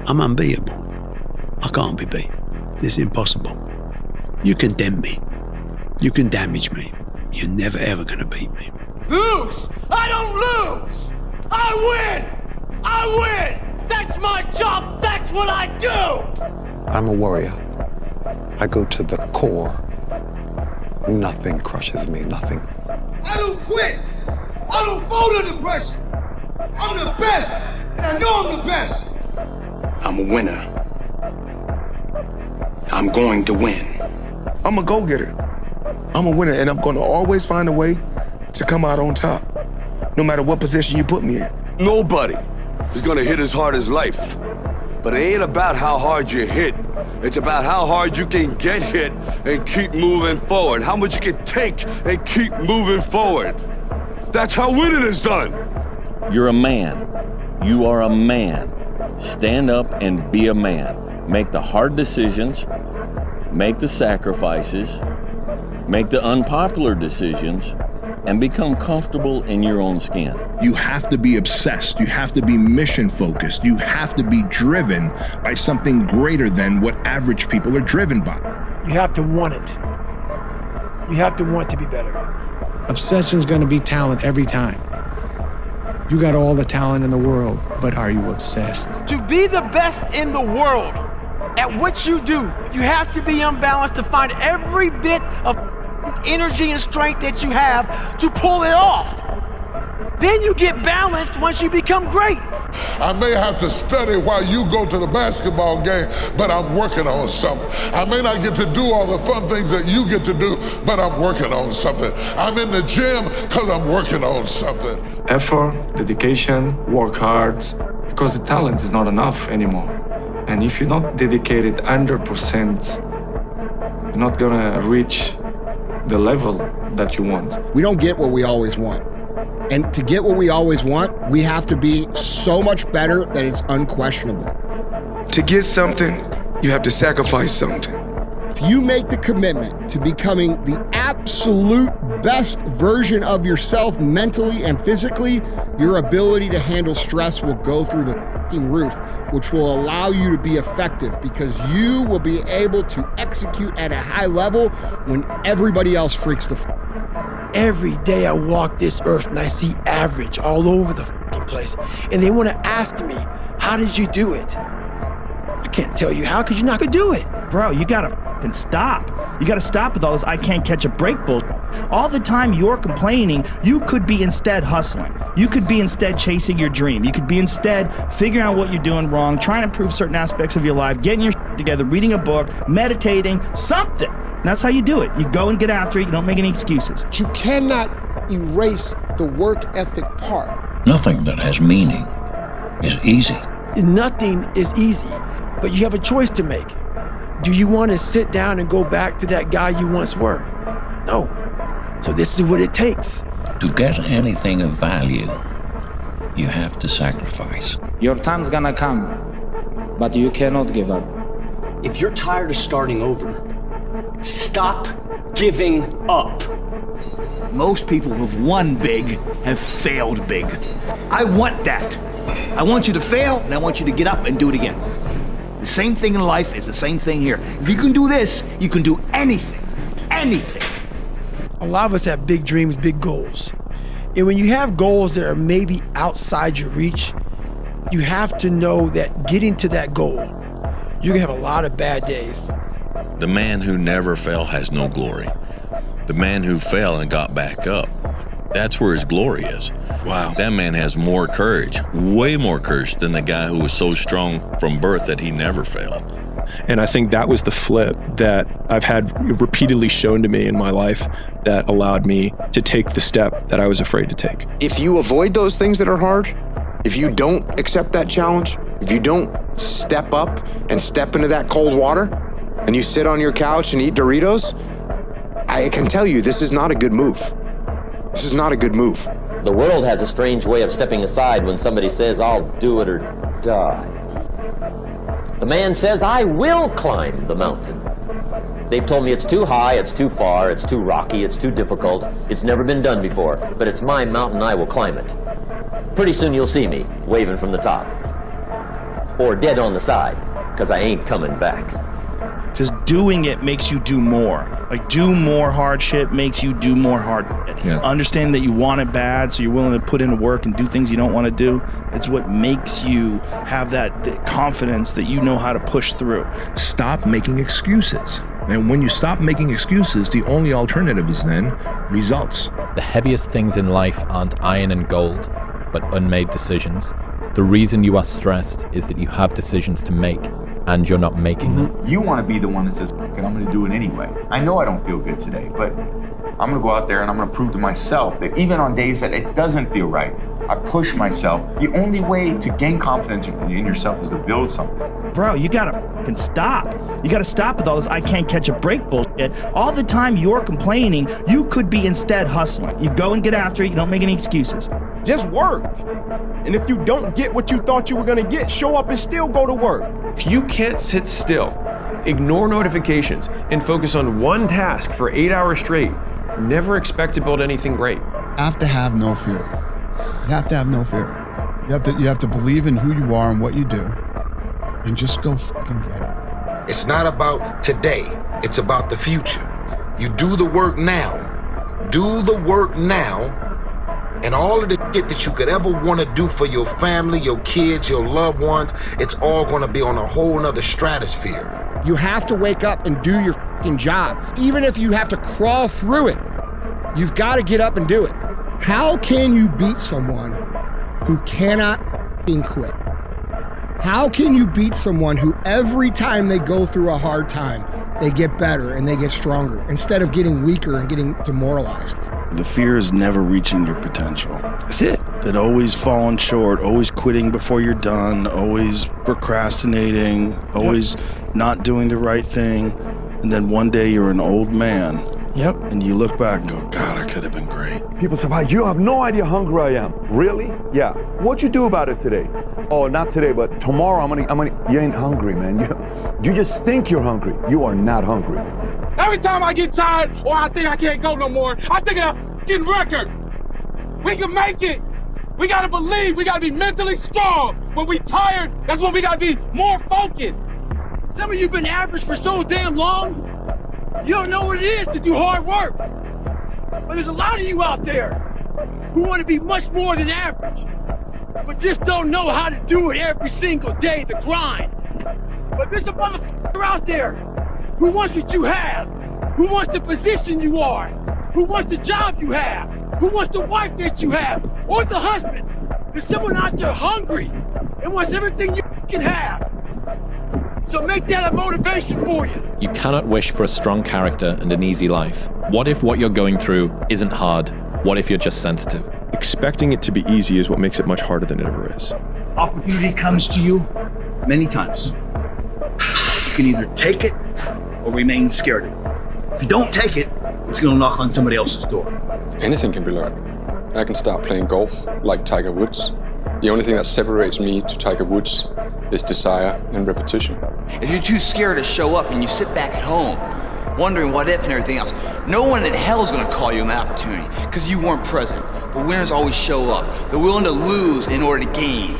I'm unbeatable. I can't be beat. It's impossible. You condemn me. You can damage me. You're never ever gonna beat me. Lose! I don't lose! I win! I win! That's my job! That's what I do! I'm a warrior. I go to the core. Nothing crushes me, nothing. I don't quit! I don't fold under pressure! I'm the best! And I know I'm the best! I'm a winner. I'm going to win. I'm a go-getter. I'm a winner, and I'm gonna always find a way to come out on top, no matter what position you put me in. Nobody is gonna hit as hard as life. But it ain't about how hard you hit. It's about how hard you can get hit and keep moving forward. How much you can take and keep moving forward. That's how winning is done. You're a man. You are a man. Stand up and be a man. Make the hard decisions. Make the sacrifices. Make the unpopular decisions. And become comfortable in your own skin. You have to be obsessed. You have to be mission focused. You have to be driven by something greater than what average people are driven by. You have to want it. You have to want to be better. Obsession's gonna be talent every time. You got all the talent in the world, but are you obsessed? To be the best in the world at what you do, you have to be unbalanced to find every bit of energy and strength that you have to pull it off. Then you get balanced once you become great. I may have to study while you go to the basketball game, but I'm working on something. I may not get to do all the fun things that you get to do, but I'm working on something. I'm in the gym because I'm working on something. Effort, dedication, work hard, because the talent is not enough anymore. And if you're not dedicated 100%, you're not gonna reach the level that you want. We don't get what we always want. And to get what we always want, we have to be so much better that it's unquestionable. To get something, you have to sacrifice something. If you make the commitment to becoming the absolute best version of yourself mentally and physically, your ability to handle stress will go through the roof, which will allow you to be effective because you will be able to execute at a high level when everybody else freaks the Every day I walk this earth and I see average all over the place. And they want to ask me, how did you do it? I can't tell you how, because you're not going to do it. Bro, you got to stop. You got to stop with all this I can't catch a break bullshit. All the time you're complaining, you could be instead hustling. You could be instead chasing your dream. You could be instead figuring out what you're doing wrong, trying to improve certain aspects of your life, getting your together, reading a book, meditating, something. And that's how you do it. You go and get after it. You don't make any excuses. You cannot erase the work ethic part. Nothing that has meaning is easy. Nothing is easy, but you have a choice to make. Do you want to sit down and go back to that guy you once were? No. So this is what it takes. To get anything of value, you have to sacrifice. Your time's gonna come, but you cannot give up. If you're tired of starting over, stop giving up. Most people who've won big have failed big. I want that. I want you to fail, and I want you to get up and do it again. The same thing in life is the same thing here. If you can do this, you can do anything. Anything. A lot of us have big dreams, big goals. And when you have goals that are maybe outside your reach, you have to know that getting to that goal, you're gonna have a lot of bad days. The man who never fell has no glory. The man who fell and got back up, that's where his glory is. Wow. That man has more courage, way more courage than the guy who was so strong from birth that he never failed. And I think that was the flip that I've had repeatedly shown to me in my life that allowed me to take the step that I was afraid to take. If you avoid those things that are hard, if you don't accept that challenge, if you don't step up and step into that cold water, and you sit on your couch and eat Doritos, I can tell you this is not a good move. This is not a good move. The world has a strange way of stepping aside when somebody says, I'll do it or die. The man says, I will climb the mountain. They've told me it's too high, it's too far, it's too rocky, it's too difficult, it's never been done before, but it's my mountain, I will climb it. Pretty soon you'll see me waving from the top. or dead on the side, because I ain't coming back. Just doing it makes you do more. Like, do more hardship makes you do more hard shit. Yeah. Understanding that you want it bad, so you're willing to put in work and do things you don't want to do. It's what makes you have that confidence that you know how to push through. Stop making excuses. And when you stop making excuses, the only alternative is then results. The heaviest things in life aren't iron and gold, but unmade decisions. The reason you are stressed is that you have decisions to make, and you're not making them. You want to be the one that says, "F it, I'm going to do it anyway. I know I don't feel good today, but I'm going to go out there and I'm going to prove to myself that even on days that it doesn't feel right, I push myself." The only way to gain confidence in yourself is to build something. Bro, you gotta fucking stop. You gotta stop with all this "I can't catch a break" bullshit. All the time you're complaining, you could be instead hustling. You go and get after it, you don't make any excuses. Just work. And if you don't get what you thought you were gonna get, show up and still go to work. If you can't sit still, ignore notifications, and focus on one task for 8 hours straight, never expect to build anything great. Have to have no fear. You have to have no fear. You have to believe in who you are and what you do, and just go fucking get it. It's not about today. It's about the future. You do the work now. Do the work now. And all of the shit that you could ever want to do for your family, your kids, your loved ones, it's all going to be on a whole nother stratosphere. You have to wake up and do your fucking job. Even if you have to crawl through it, you've got to get up and do it. How can you beat someone who cannot fucking quit? How can you beat someone who every time they go through a hard time, they get better and they get stronger instead of getting weaker and getting demoralized? The fear is never reaching your potential. That's it. That always falling short, always quitting before you're done, always procrastinating, always not doing the right thing. And then one day you're an old man. Yep. And you look back and go, God, I could have been great. People say, wow, you have no idea how hungry I am. Really? Yeah. What'd you do about it today? Oh, not today, but tomorrow I'm gonna. You ain't hungry, man. You just think you're hungry. You are not hungry. Every time I get tired or I think I can't go no more, I think of that fucking record. We can make it. We gotta believe. We gotta be mentally strong. When we tired, that's when we gotta be more focused. Some of you been average for so damn long, you don't know what it is to do hard work. But there's a lot of you out there who want to be much more than average, but just don't know how to do it every single day, the grind. But there's a motherfucker out there who wants what you have, who wants the position you are, who wants the job you have, who wants the wife that you have, or the husband. There's someone out there hungry and wants everything you can have. So make that a motivation for you. You cannot wish for a strong character and an easy life. What if what you're going through isn't hard? What if you're just sensitive? Expecting it to be easy is what makes it much harder than it ever is. Opportunity comes to you many times. You can either take it or remain scared of it. If you don't take it, it's going to knock on somebody else's door. Anything can be learned. I can start playing golf like Tiger Woods. The only thing that separates me to Tiger Woods is desire and repetition. If you're too scared to show up and you sit back at home, wondering what if and everything else, no one in hell is going to call you on that opportunity because you weren't present. The winners always show up. They're willing to lose in order to gain.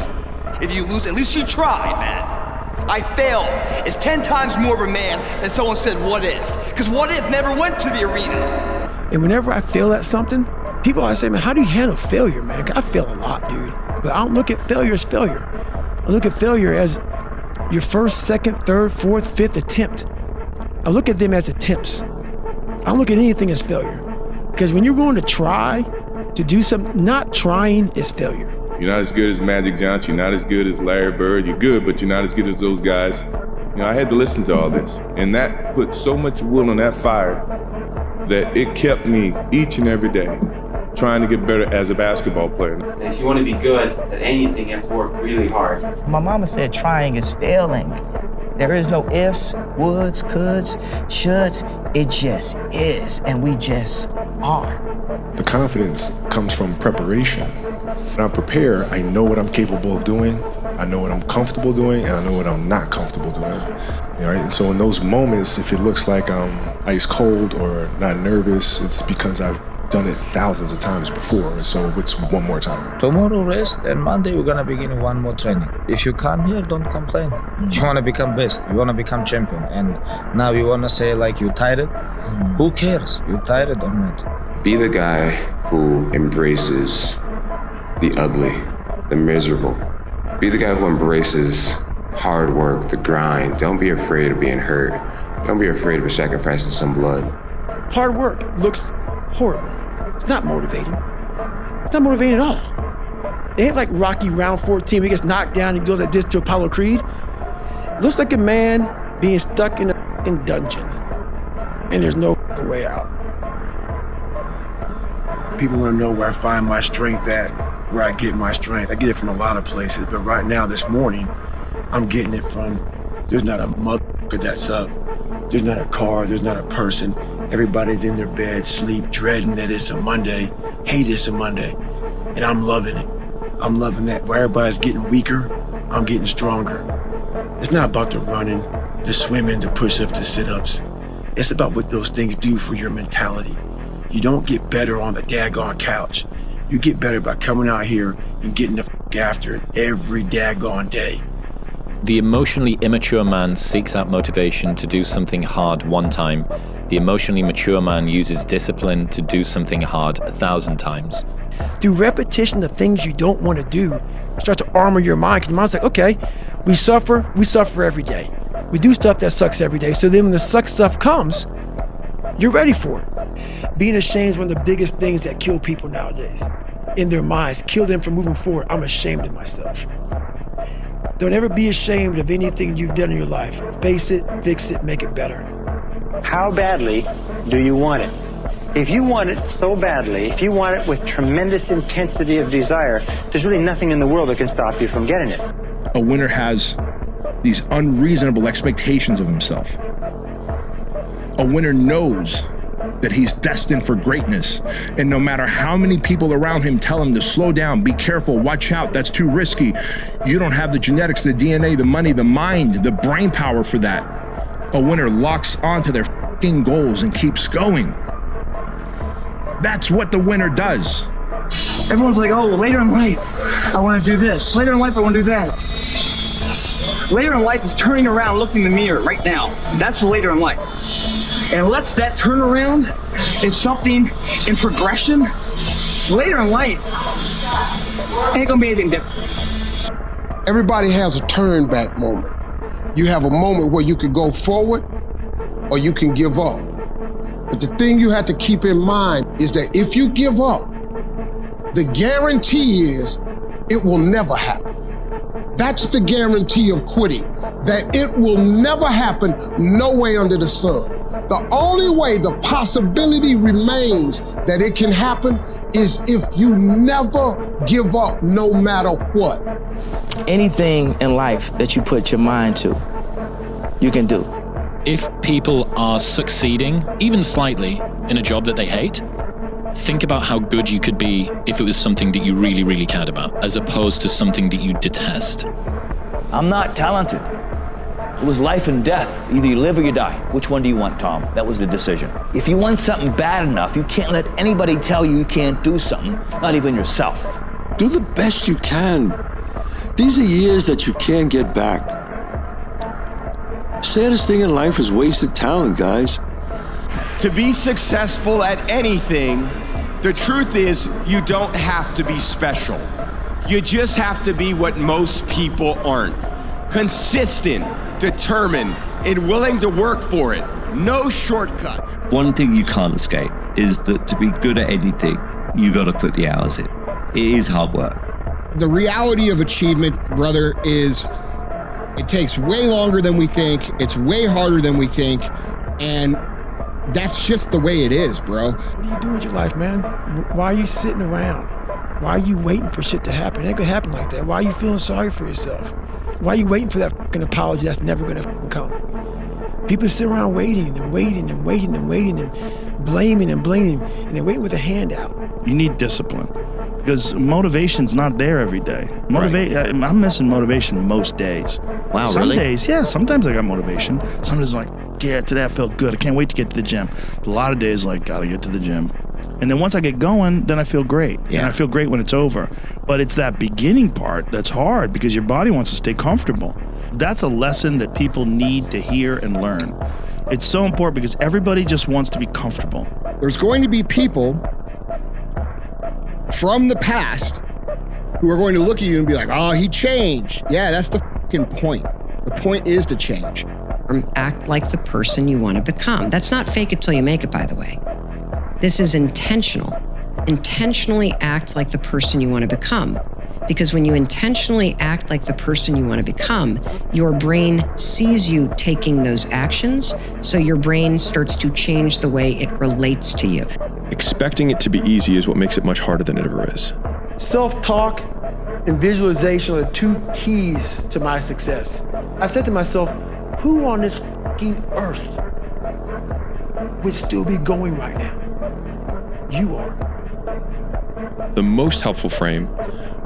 If you lose, at least you tried, man. I failed. It's 10 times more of a man than someone said, what if? Because what if never went to the arena. And whenever I fail at something, people always say, man, how do you handle failure, man? I fail a lot, dude. But I don't look at failure as failure. I look at failure as your first, second, third, fourth, fifth attempt. I look at them as attempts. I don't look at anything as failure. Because when you're going to try to do something, not trying is failure. You're not as good as Magic Johnson, you're not as good as Larry Bird. You're good, but you're not as good as those guys. You know, I had to listen to all this. And that put so much wood on that fire that it kept me each and every day trying to get better as a basketball player. And if you want to be good at anything, you have to work really hard. My mama said trying is failing. There is no ifs, woulds, coulds, shoulds. It just is, and we just are. The confidence comes from preparation. When I'm prepared, I know what I'm capable of doing, I know what I'm comfortable doing, and I know what I'm not comfortable doing. All right? And so in those moments, if it looks like I'm ice cold or not nervous, it's because I've done it thousands of times before, and so it's one more time. Tomorrow rest, and Monday we're gonna begin one more training. If you come here, don't complain. You wanna become best, you wanna become champion, and now you wanna say like you tired? Who cares? You tired or not? Be the guy who embraces the ugly, the miserable. Be the guy who embraces hard work, the grind. Don't be afraid of being hurt. Don't be afraid of sacrificing some blood. Hard work looks horrible. It's not motivating. It's not motivating at all. It ain't like Rocky round 14 where he gets knocked down and goes like this to Apollo Creed. It looks like a man being stuck in a fucking dungeon and there's no fucking way out. People want to know where I find my strength at, where I get my strength. I get it from a lot of places, but right now, this morning, I'm getting it from, there's not a motherfucker that's up. There's not a car, there's not a person. Everybody's in their bed, sleep, dreading that it's a Monday, hate it's a Monday, and I'm loving it. I'm loving that. Where everybody's getting weaker, I'm getting stronger. It's not about the running, the swimming, the push-ups, the sit-ups. It's about what those things do for your mentality. You don't get better on the daggone couch. You get better by coming out here and getting the fuck after it every daggone day. The emotionally immature man seeks out motivation to do something hard one time. The emotionally mature man uses discipline to do something hard 1,000 times. Through repetition of things you don't want to do, start to armor your mind, because your mind's like, okay, we suffer every day. We do stuff that sucks every day, so then when the suck stuff comes, you're ready for it. Being ashamed is one of the biggest things that kill people nowadays. In their minds, kill them from moving forward. I'm ashamed of myself. Don't ever be ashamed of anything you've done in your life. Face it, fix it, make it better. How badly do you want it? If you want it so badly, if you want it with tremendous intensity of desire, there's really nothing in the world that can stop you from getting it. A winner has these unreasonable expectations of himself. A winner knows that he's destined for greatness, and no matter how many people around him tell him to slow down, be careful, watch out, that's too risky, you don't have the genetics, the DNA, the money, the mind, the brain power for that. A winner locks onto their fucking goals and keeps going. That's what the winner does. Everyone's like, oh, later in life, I want to do this. Later in life, I want to do that. Later in life is turning around, looking in the mirror right now. That's later in life. And unless that turnaround is something in progression, later in life, ain't gonna be anything different. Everybody has a turn back moment. You have a moment where you can go forward or you can give up. But the thing you have to keep in mind is that if you give up, the guarantee is it will never happen. That's the guarantee of quitting, that it will never happen, no way under the sun. The only way the possibility remains that it can happen is if you never give up no matter what. Anything in life that you put your mind to, you can do. If people are succeeding, even slightly, in a job that they hate, think about how good you could be if it was something that you really, really cared about, as opposed to something that you detest. I'm not talented. It was life and death. Either you live or you die. Which one do you want, Tom? That was the decision. If you want something bad enough, you can't let anybody tell you you can't do something, not even yourself. Do the best you can. These are years that you can't get back. Saddest thing in life is wasted talent, guys. To be successful at anything, the truth is you don't have to be special. You just have to be what most people aren't. Consistent, determined, and willing to work for it. No shortcut. One thing you can't escape is that to be good at anything, you got to put the hours in. It is hard work. The reality of achievement, brother, is it takes way longer than we think. It's way harder than we think. And that's just the way it is, bro. What are you doing with your life, man? Why are you sitting around? Why are you waiting for shit to happen? It ain't gonna happen like that. Why are you feeling sorry for yourself? Why are you waiting for that fucking apology that's never gonna fucking come? People sit around waiting and waiting and waiting and waiting and blaming, and they're waiting with a hand out. You need discipline because motivation's not there every day. I'm missing motivation most days. Wow, Some really? days, yeah, sometimes I got motivation. Sometimes I'm like, yeah, today I felt good. I can't wait to get to the gym. But a lot of days, like, gotta get to the gym. And then once I get going, then I feel great. Yeah. And I feel great when it's over. But it's that beginning part that's hard because your body wants to stay comfortable. That's a lesson that people need to hear and learn. It's so important because everybody just wants to be comfortable. There's going to be people from the past who are going to look at you and be like, oh, he changed. Yeah, that's the fucking point. The point is to change. Act like the person you want to become. That's not fake it till you make it, by the way. This is intentional. Intentionally act like the person you want to become. Because when you intentionally act like the person you want to become, your brain sees you taking those actions, so your brain starts to change the way it relates to you. Expecting it to be easy is what makes it much harder than it ever is. Self-talk and visualization are the two keys to my success. I said to myself, who on this fucking earth would still be going right now? You are. The most helpful frame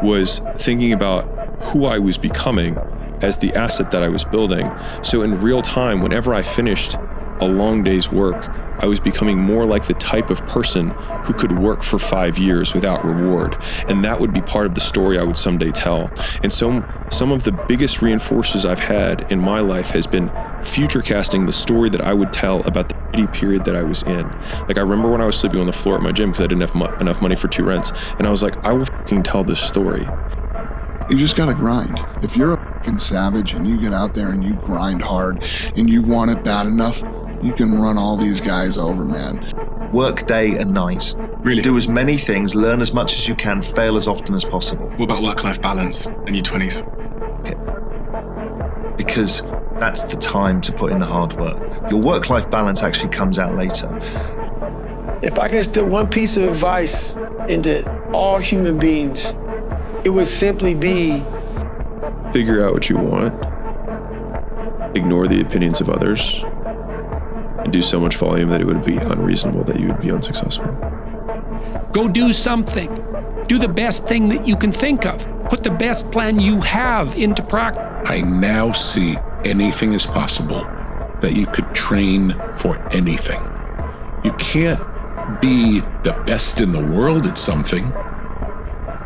was thinking about who I was becoming as the asset that I was building. So in real time, whenever I finished a long day's work, I was becoming more like the type of person who could work for 5 years without reward. And that would be part of the story I would someday tell. And so some of the biggest reinforcers I've had in my life has been future casting the story that I would tell about the shitty period that I was in. Like I remember when I was sleeping on the floor at my gym because I didn't have enough money for 2 rents. And I was like, I will fucking tell this story. You just gotta grind. If you're a fucking savage and you get out there and you grind hard and you want it bad enough, you can run all these guys over, man. Work day and night. Really? Do as many things, learn as much as you can, fail as often as possible. What about work-life balance in your 20s? Because that's the time to put in the hard work. Your work-life balance actually comes out later. If I can instill one piece of advice into all human beings, it would simply be... Figure out what you want. Ignore the opinions of others. And do so much volume that it would be unreasonable that you would be unsuccessful. Go do something. Do the best thing that you can think of. Put the best plan you have into practice. I now see anything is possible, that you could train for anything. You can't be the best in the world at something,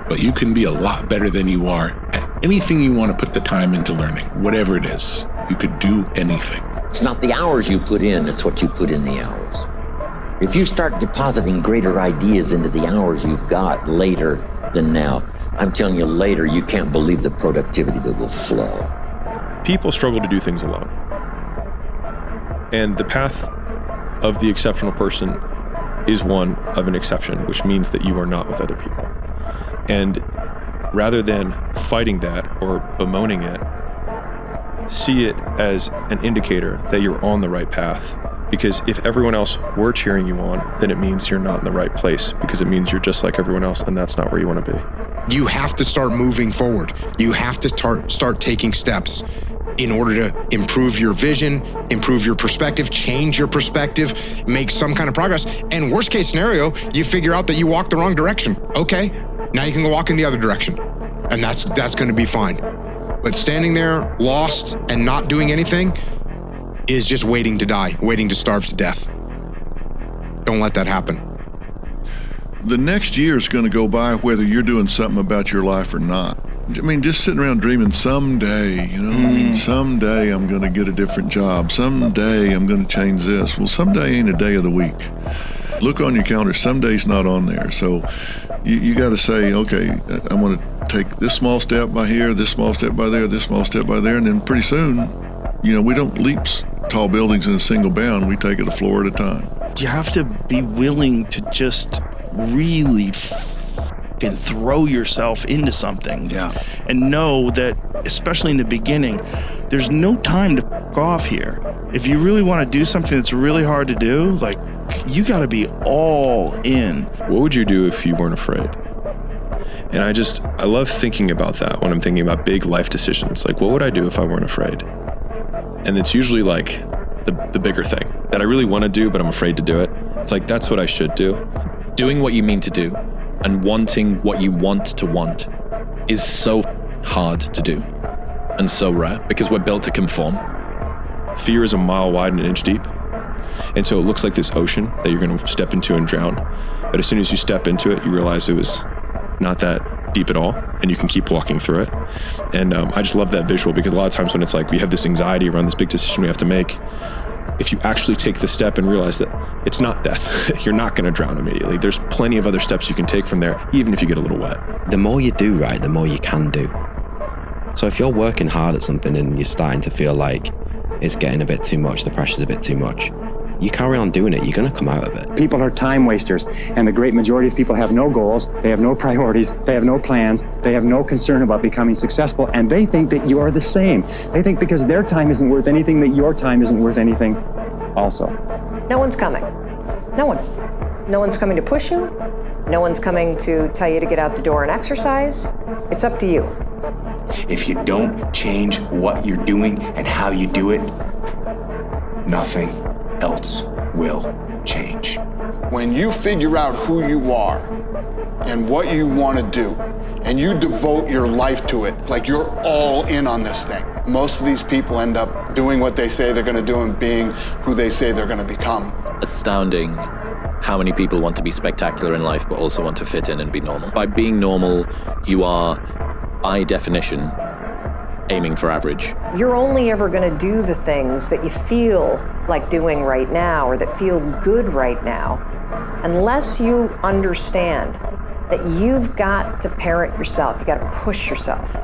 but you can be a lot better than you are at anything you want to put the time into learning, whatever it is. You could do anything. It's not the hours you put in, it's what you put in the hours. If you start depositing greater ideas into the hours you've got later than now, I'm telling you later, you can't believe the productivity that will flow. People struggle to do things alone. And the path of the exceptional person is one of an exception, which means that you are not with other people. And rather than fighting that or bemoaning it, see it as an indicator that you're on the right path. Because if everyone else were cheering you on, then it means you're not in the right place, because it means you're just like everyone else, and that's not where you want to be. You have to start moving forward. You have to start taking steps in order to improve your vision, improve your perspective, change your perspective, make some kind of progress. And worst case scenario, you figure out that you walked the wrong direction. Okay, now you can go walk in the other direction. And that's going to be fine. But standing there lost and not doing anything is just waiting to die, waiting to starve to death. Don't let that happen. The next year is going to go by whether you're doing something about your life or not. I mean, just sitting around dreaming someday, someday I'm going to get a different job. Someday I'm going to change this. Well, someday ain't a day of the week. Look on your calendar, someday's not on there. So you got to say, okay, I'm going to take this small step by here, this small step by there, this small step by there. And then pretty soon, we don't leap tall buildings in a single bound. We take it a floor at a time. You have to be willing to just really and throw yourself into something. And know that, especially in the beginning, there's no time to f*** off here. If you really want to do something that's really hard to do, like, you got to be all in. What would you do if you weren't afraid? And I love thinking about that when I'm thinking about big life decisions. Like, what would I do if I weren't afraid? And it's usually like the bigger thing that I really want to do, but I'm afraid to do it. It's like, that's what I should do. Doing what you mean to do and wanting what you want to want is so hard to do and so rare because we're built to conform. Fear is a mile wide and an inch deep. And so it looks like this ocean that you're going to step into and drown. But as soon as you step into it, you realize it was not that deep at all, and you can keep walking through it. And I just love that visual, because a lot of times when it's like we have this anxiety around this big decision we have to make, if you actually take the step and realize that it's not death, you're not going to drown immediately. There's plenty of other steps you can take from there, even if you get a little wet. The more you do right, the more you can do. So if you're working hard at something and you're starting to feel like it's getting a bit too much, the pressure's a bit too much, you carry on doing it, you're going to come out of it. People are time wasters, and the great majority of people have no goals, they have no priorities, they have no plans, they have no concern about becoming successful, and they think that you are the same. They think because their time isn't worth anything, that your time isn't worth anything also. No one's coming. No one. No one's coming to push you. No one's coming to tell you to get out the door and exercise. It's up to you. If you don't change what you're doing and how you do it, nothing else will change. When you figure out who you are and what you want to do, and you devote your life to it, like you're all in on this thing, most of these people end up doing what they say they're going to do and being who they say they're going to become. Astounding how many people want to be spectacular in life but also want to fit in and be normal. By being normal, you are, by definition, aiming for average. You're only ever going to do the things that you feel like doing right now or that feel good right now, unless you understand that you've got to parent yourself, you got to push yourself.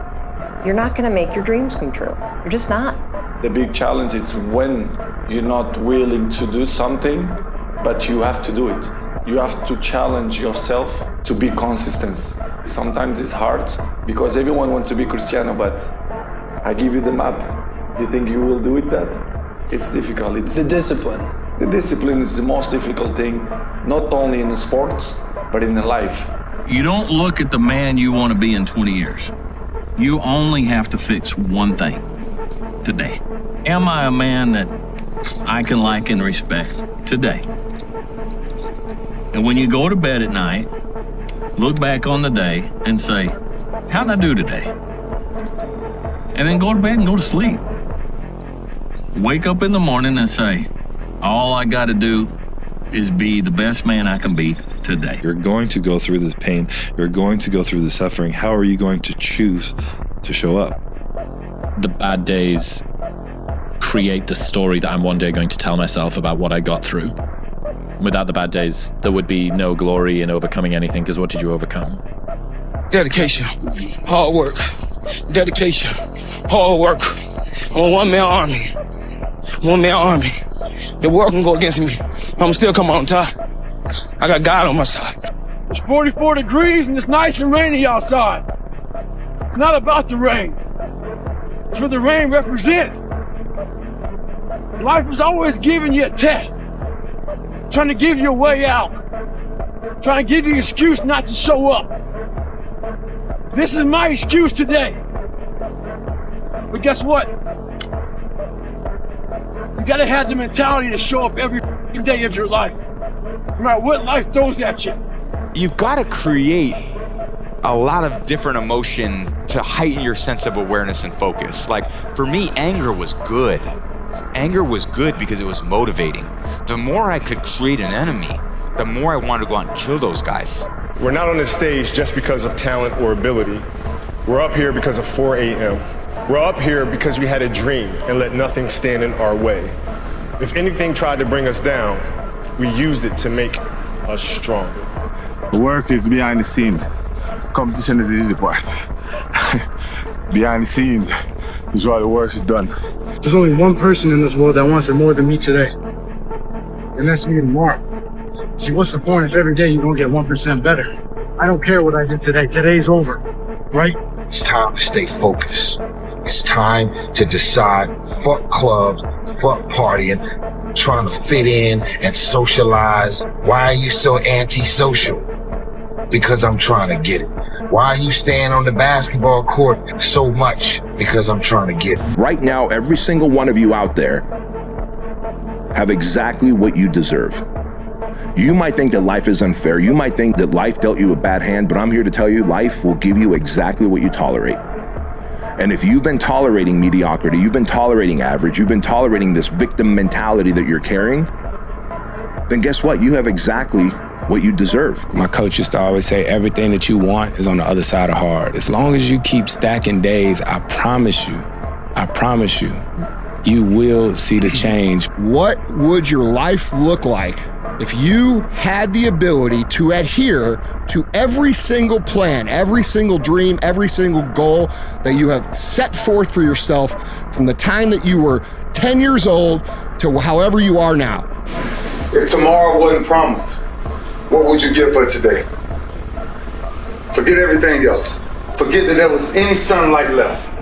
You're not going to make your dreams come true. You're just not. The big challenge is when you're not willing to do something, but you have to do it. You have to challenge yourself to be consistent. Sometimes it's hard because everyone wants to be Cristiano, but I give you the map. You think you will do it that? It's difficult. It's the discipline. The discipline is the most difficult thing, not only in sports, but in life. You don't look at the man you want to be in 20 years. You only have to fix one thing today. Am I a man that I can like and respect today? And when you go to bed at night, look back on the day and say, how did I do today? And then go to bed and go to sleep. Wake up in the morning and say, all I got to do is be the best man I can be today. You're going to go through the pain. You're going to go through the suffering. How are you going to choose to show up? The bad days create the story that I'm one day going to tell myself about what I got through. Without the bad days, there would be no glory in overcoming anything, because what did you overcome? Dedication, hard work. Dedication, hard work. I'm a one-man army. One-man army. The world can go against me. I'm still come out on top. I got God on my side. It's 44 degrees and it's nice and rainy outside. It's not about the rain. It's what the rain represents. Life is always giving you a test. Trying to give you a way out. Trying to give you an excuse not to show up. This is my excuse today. But guess what? You gotta have the mentality to show up every day of your life. No matter what life throws at you. You've gotta create a lot of different emotion to heighten your sense of awareness and focus. Like, for me, anger was good. Anger was good because it was motivating. The more I could create an enemy, the more I wanted to go out and kill those guys. We're not on this stage just because of talent or ability. We're up here because of 4 a.m. We're up here because we had a dream and let nothing stand in our way. If anything tried to bring us down, we used it to make us stronger. The work is behind the scenes. Competition is the easy part. Behind the scenes is where the work is done. There's only one person in this world that wants it more than me today. And that's me tomorrow. See, what's the point if every day you don't get 1% better? I don't care what I did today. Today's over, right? It's time to stay focused. It's time to decide, fuck clubs, fuck partying, trying to fit in and socialize. Why are you so antisocial? Because I'm trying to get it. Why are you staying on the basketball court so much? Because I'm trying to get it. Right now, every single one of you out there have exactly what you deserve. You might think that life is unfair. You might think that life dealt you a bad hand, but I'm here to tell you life will give you exactly what you tolerate. And if you've been tolerating mediocrity, you've been tolerating average, you've been tolerating this victim mentality that you're carrying, then guess what? You have exactly what you deserve. My coach used to always say, everything that you want is on the other side of hard. As long as you keep stacking days, I promise you, you will see the change. What would your life look like if you had the ability to adhere to every single plan, every single dream, every single goal that you have set forth for yourself from the time that you were 10 years old to however you are now? If tomorrow wasn't promised, what would you give for today? Forget everything else. Forget that there was any sunlight left.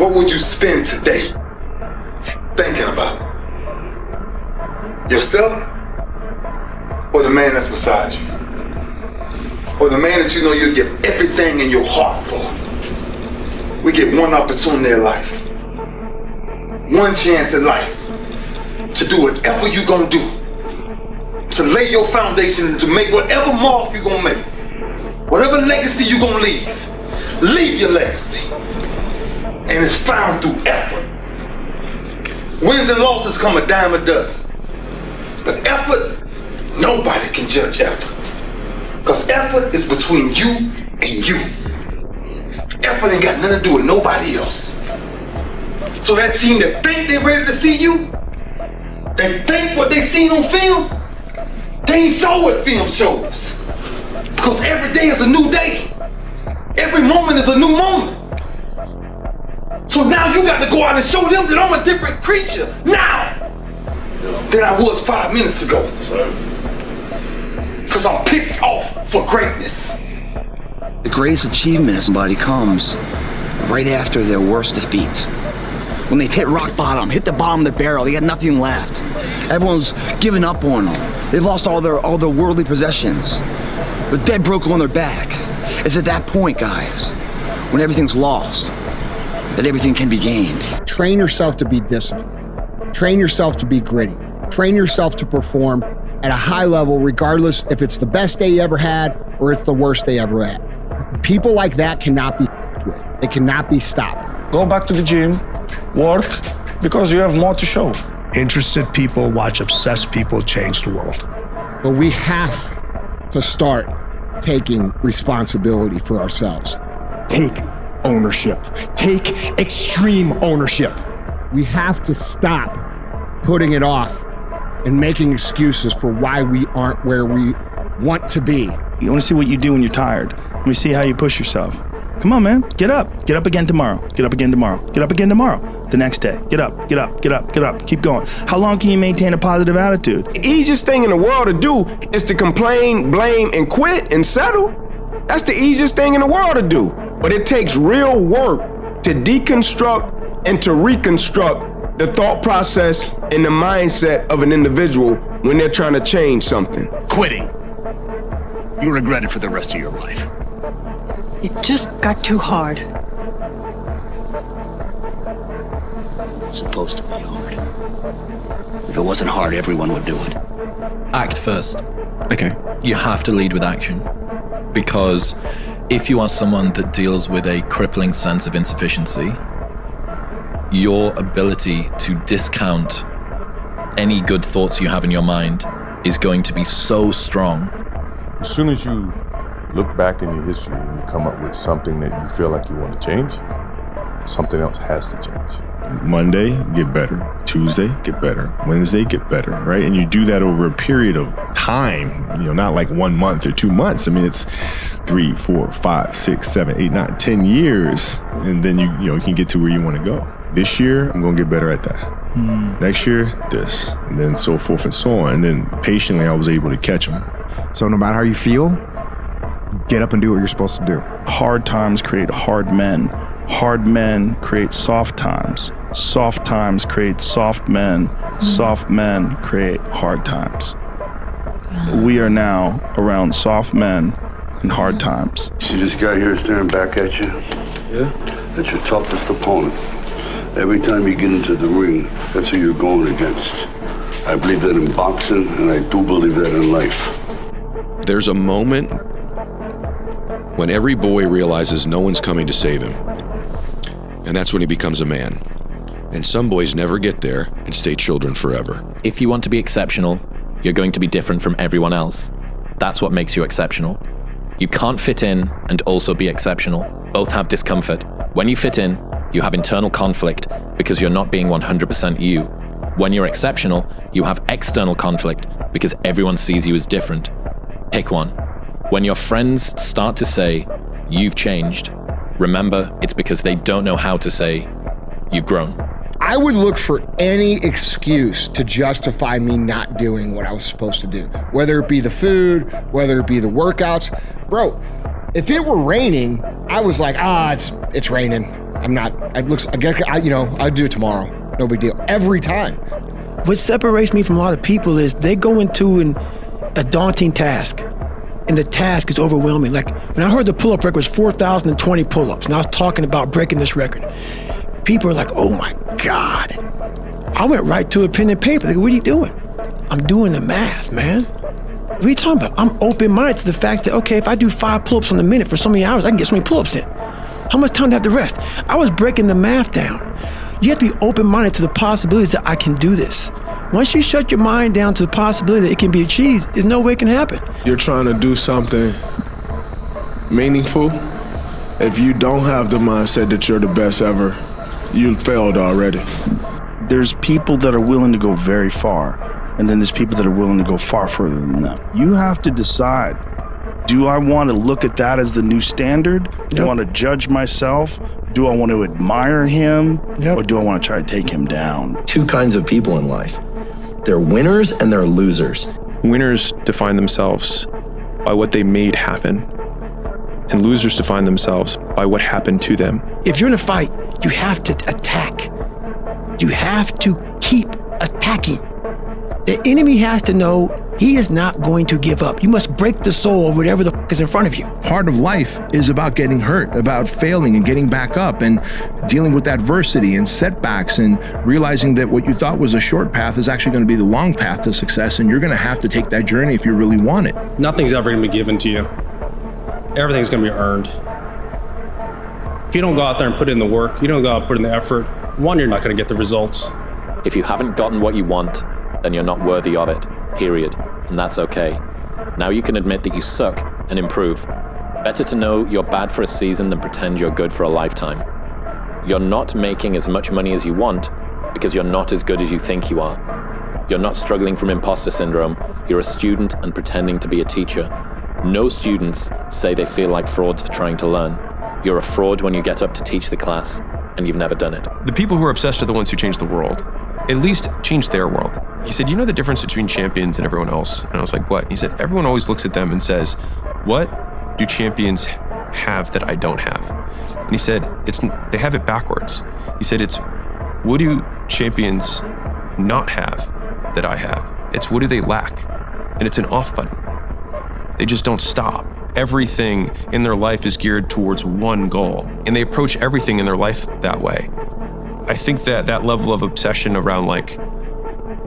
What would you spend today thinking about? Yourself? Or the man that's beside you? Or the man that you know you'll give everything in your heart for? We get one opportunity in life, one chance in life to do whatever you're gonna do, to lay your foundation, to make whatever mark you're gonna make, whatever legacy you're gonna leave your legacy. And it's found through effort. Wins and losses come a dime a dozen. But effort, nobody can judge effort. Because effort is between you and you. Effort ain't got nothing to do with nobody else. So that team that think they're ready to see you, they think what they seen on film, they ain't saw what film shows. Because every day is a new day. Every moment is a new moment. So now you got to go out and show them that I'm a different creature now than I was 5 minutes ago. Because I'm pissed off for greatness. The greatest achievement of somebody comes right after their worst defeat. When they've hit rock bottom, hit the bottom of the barrel, they got nothing left. Everyone's given up on them. They've lost all their worldly possessions. They're dead broke on their back. It's at that point, guys, when everything's lost, that everything can be gained. Train yourself to be disciplined. Train yourself to be gritty. Train yourself to perform at a high level, regardless if it's the best day you ever had or it's the worst day ever had. People like that cannot be with. They cannot be stopped. Go back to the gym, work, because you have more to show. Interested people watch obsessed people change the world. But we have to start taking responsibility for ourselves. Take ownership. Take extreme ownership. We have to stop putting it off and making excuses for why we aren't where we want to be. You want to see what you do when you're tired. Let me see how you push yourself. Come on, man. Get up. Get up again tomorrow. Get up again tomorrow. Get up again tomorrow. The next day. Get up. Get up. Get up. Get up. Keep going. How long can you maintain a positive attitude? The easiest thing in the world to do is to complain, blame, and quit and settle. That's the easiest thing in the world to do. But it takes real work to deconstruct and to reconstruct the thought process and the mindset of an individual when they're trying to change something. Quitting. You regret it for the rest of your life. It just got too hard. It's supposed to be hard. If it wasn't hard, everyone would do it. Act first. Okay. You have to lead with action. Because if you are someone that deals with a crippling sense of insufficiency, your ability to discount any good thoughts you have in your mind is going to be so strong. As soon as you look back in your history and you come up with something that you feel like you want to change, something else has to change. Monday, get better. Tuesday, get better. Wednesday, get better, right? And you do that over a period of time, not like 1 month or 2 months. I mean, it's 3, 4, 5, 6, 7, 8, 9, 10 years. And then you can get to where you want to go. This year, I'm going to get better at that. Next year, this, and then so forth and so on. And then patiently, I was able to catch them. So no matter how you feel, get up and do what you're supposed to do. Hard times create hard men. Hard men create soft times. Soft times create soft men. Soft men create hard times. We are now around soft men and hard times. See this guy here staring back at you? Yeah? That's your toughest opponent. Every time you get into the ring, that's who you're going against. I believe that in boxing, and I do believe that in life. There's a moment when every boy realizes no one's coming to save him. And that's when he becomes a man. And some boys never get there and stay children forever. If you want to be exceptional, you're going to be different from everyone else. That's what makes you exceptional. You can't fit in and also be exceptional. Both have discomfort. When you fit in, you have internal conflict because you're not being 100% you. When you're exceptional, you have external conflict because everyone sees you as different. Pick one. When your friends start to say, "You've changed," remember, it's because they don't know how to say, "You've grown." I would look for any excuse to justify me not doing what I was supposed to do. Whether it be the food, whether it be the workouts. Bro, if it were raining, I was like, it's raining. I'd do it tomorrow. No big deal. Every time. What separates me from a lot of people is they go into a daunting task, and the task is overwhelming. Like when I heard the pull-up record was 4,020 pull-ups, and I was talking about breaking this record, people are like, "Oh my God." I went right to a pen and paper. Like, what are you doing? I'm doing the math, man. What are you talking about? I'm open-minded to the fact that, okay, if I do 5 pull-ups in a minute for so many hours, I can get so many pull-ups in. How much time do I have to rest? I was breaking the math down. You have to be open-minded to the possibilities that I can do this. Once you shut your mind down to the possibility that it can be achieved, there's no way it can happen. You're trying to do something meaningful. If you don't have the mindset that you're the best ever, you failed already. There's people that are willing to go very far, and then there's people that are willing to go far further than that. You have to decide, do I want to look at that as the new standard? Do I want to judge myself? Do I want to admire him? Or do I want to try to take him down? Two kinds of people in life. They're winners and they're losers. Winners define themselves by what they made happen, and losers define themselves by what happened to them. If you're in a fight, you have to attack. You have to keep attacking. The enemy has to know he is not going to give up. You must break the soul of whatever the f is in front of you. Part of life is about getting hurt, about failing and getting back up and dealing with adversity and setbacks and realizing that what you thought was a short path is actually going to be the long path to success, and you're going to have to take that journey if you really want it. Nothing's ever going to be given to you. Everything's going to be earned. If you don't go out there and put in the work, you don't go out and put in the effort, one, you're not going to get the results. If you haven't gotten what you want, then you're not worthy of it, period. And that's okay. Now you can admit that you suck and improve. Better to know you're bad for a season than pretend you're good for a lifetime. You're not making as much money as you want because you're not as good as you think you are. You're not struggling from imposter syndrome. You're a student and pretending to be a teacher. No students say they feel like frauds for trying to learn. You're a fraud when you get up to teach the class, and you've never done it. The people who are obsessed are the ones who change the world. At least change their world. He said, "You know the difference between champions and everyone else?" And I was like, "What?" He said, "Everyone always looks at them and says, what do champions have that I don't have?" And he said, they have it backwards. He said, it's, what do champions not have that I have? It's, what do they lack? And it's an off button. They just don't stop. Everything in their life is geared towards one goal, and they approach everything in their life that way. I think that that level of obsession around like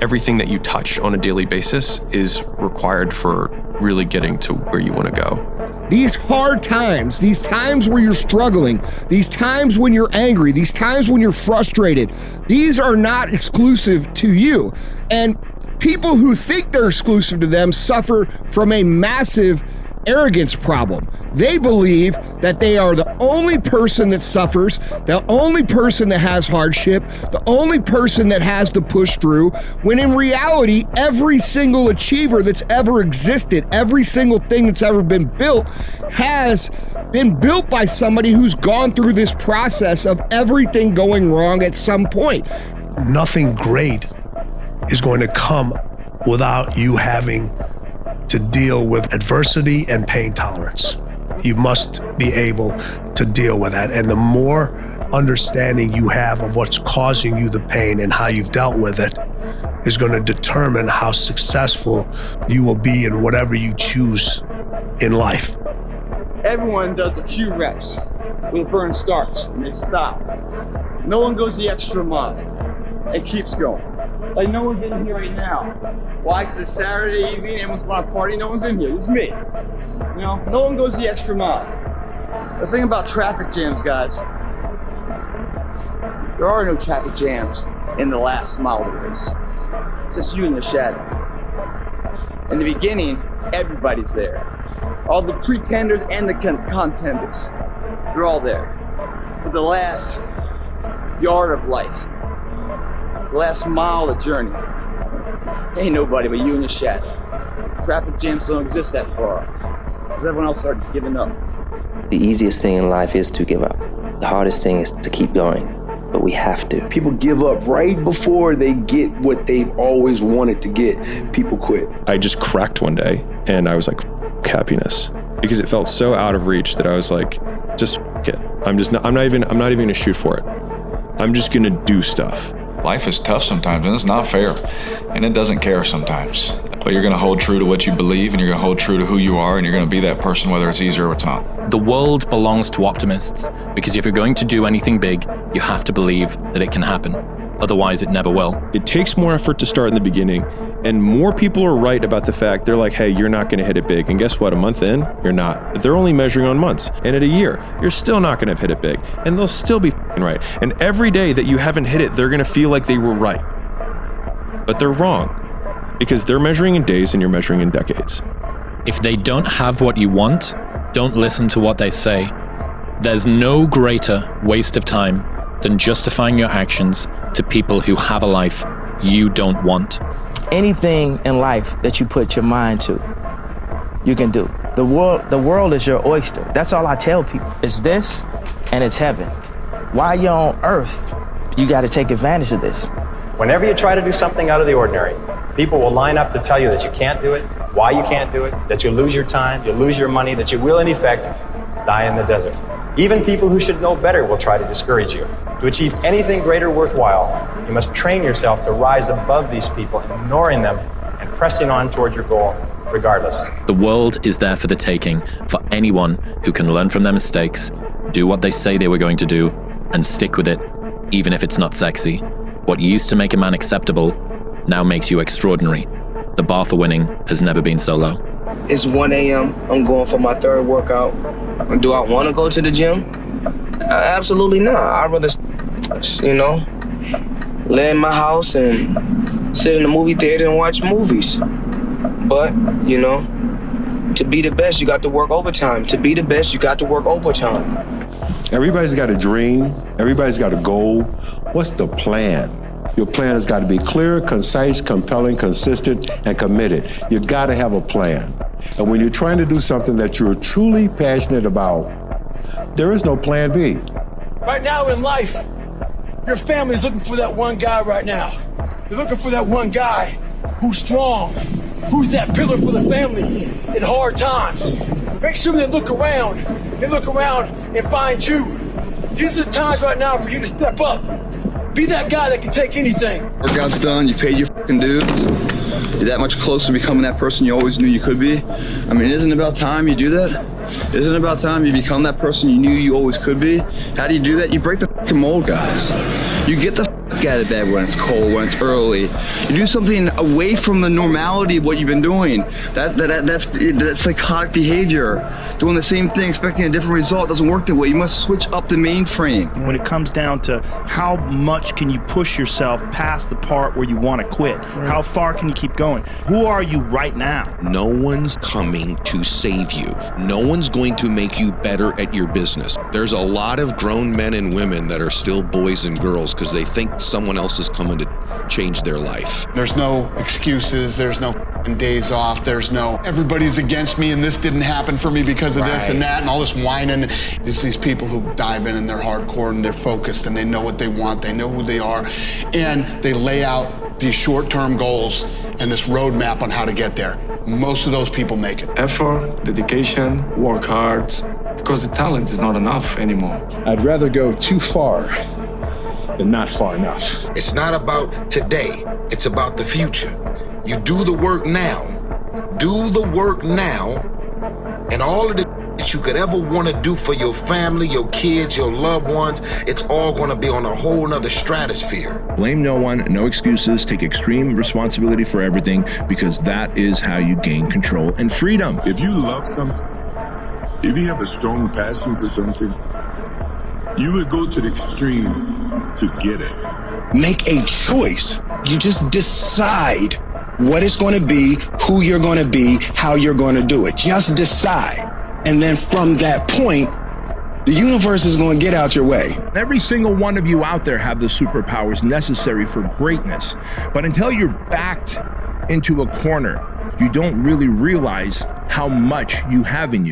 everything that you touch on a daily basis is required for really getting to where you want to go. These hard times, these times where you're struggling, these times when you're angry, these times when you're frustrated, these are not exclusive to you. And people who think they're exclusive to them suffer from a massive arrogance problem. They believe that they are the only person that suffers, the only person that has hardship, the only person that has to push through, when in reality, every single achiever that's ever existed, every single thing that's ever been built has been built by somebody who's gone through this process of everything going wrong at some point. Nothing great is going to come without you having to deal with adversity and pain tolerance. You must be able to deal with that. And the more understanding you have of what's causing you the pain and how you've dealt with it is going to determine how successful you will be in whatever you choose in life. Everyone does a few reps when the burn starts and they stop. No one goes the extra mile. It keeps going. Like no one's in here right now. Why? Because it's Saturday evening, everyone's going to party, no one's in here. It's me. You know, no one goes the extra mile. The thing about traffic jams, guys, there are no traffic jams in the last mile of the race. It's just you in the shadow. In the beginning, everybody's there. All the pretenders and the contenders. They're all there. But the last yard of life, the last mile of journey, ain't nobody but you and the shadow. Traffic jams don't exist that far, because everyone else started giving up. The easiest thing in life is to give up. The hardest thing is to keep going, but we have to. People give up right before they get what they've always wanted to get. People quit. I just cracked one day and I was like, F happiness, because it felt so out of reach that I was like, just F it. I'm not even gonna shoot for it. I'm just gonna do stuff. Life is tough sometimes, and it's not fair, and it doesn't care sometimes. But you're gonna hold true to what you believe, and you're gonna hold true to who you are, and you're gonna be that person whether it's easy or it's not. The world belongs to optimists, because if you're going to do anything big, you have to believe that it can happen. Otherwise, it never will. It takes more effort to start in the beginning, and more people are right about the fact they're like, hey, you're not gonna hit it big. And guess what? A month in, you're not. But they're only measuring on months. And at a year, you're still not gonna have hit it big. And they'll still be right. And every day that you haven't hit it, they're gonna feel like they were right. But they're wrong, because they're measuring in days and you're measuring in decades. If they don't have what you want, don't listen to what they say. There's no greater waste of time than justifying your actions to people who have a life you don't want. Anything in life that you put your mind to, you can do. The world is your oyster. That's all I tell people. It's this and it's heaven. While you're on earth, you got to take advantage of this. Whenever you try to do something out of the ordinary, people will line up to tell you that you can't do it, why you can't do it, that you lose your time, you lose your money, that you will in effect die in the desert. Even people who should know better will try to discourage you. To achieve anything greater worthwhile, you must train yourself to rise above these people, ignoring them and pressing on toward your goal regardless. The world is there for the taking for anyone who can learn from their mistakes, do what they say they were going to do, and stick with it, even if it's not sexy. What used to make a man acceptable now makes you extraordinary. The bar for winning has never been so low. It's 1 a.m. I'm going for my third workout. Do I want to go to the gym? Absolutely not. I'd rather, lay in my house and sit in the movie theater and watch movies. But, to be the best, you got to work overtime. To be the best, you got to work overtime. Everybody's got a dream. Everybody's got a goal. What's the plan? Your plan has got to be clear, concise, compelling, consistent, and committed. You got to have a plan. And when you're trying to do something that you're truly passionate about, there is no plan B. Right now in life, your family's looking for that one guy right now. They're looking for that one guy who's strong, who's that pillar for the family in hard times. Make sure they look around and find you. These are the times right now for you to step up. Be that guy that can take anything. Workout's done, you paid your fucking dues. You're that much closer to becoming that person you always knew you could be. I mean, isn't it about time you do that? Isn't it about time you become that person you knew you always could be? How do you do that? You break the fucking mold, guys. You get the fuck out of bed when it's cold, when it's early. You do something away from the normality of what you've been doing. That's psychotic behavior. Doing the same thing, expecting a different result doesn't work that way. You must switch up the mainframe. When it comes down to how much can you push yourself past the part where you want to quit? Right. How far can you keep going? Who are you right now? No one's coming to save you. No one's going to make you better at your business. There's a lot of grown men and women that are still boys and girls because they think someone else is coming to change their life. There's no excuses. There's no days off. There's no everybody's against me and this didn't happen for me because of this and that and all this whining. There's these people who dive in and they're hardcore and they're focused and they know what they want. They know who they are and they lay out these short-term goals and this roadmap on how to get there. Most of those people make it. Effort, dedication, work hard, because the talent is not enough anymore. I'd rather go too far than not far enough. It's not about today, it's about the future. You do the work now. Do the work now, and all of the that you could ever want to do for your family, your kids, your loved ones, it's all going to be on a whole nother stratosphere. Blame no one, no excuses, take extreme responsibility for everything, because that is how you gain control and freedom. If you love something, if you have a strong passion for something, you would go to the extreme to get it. Make a choice. You just decide what it's going to be, who you're going to be, how you're going to do it. Just decide. And then from that point, the universe is going to get out your way. Every single one of you out there have the superpowers necessary for greatness. But until you're backed into a corner, you don't really realize how much you have in you.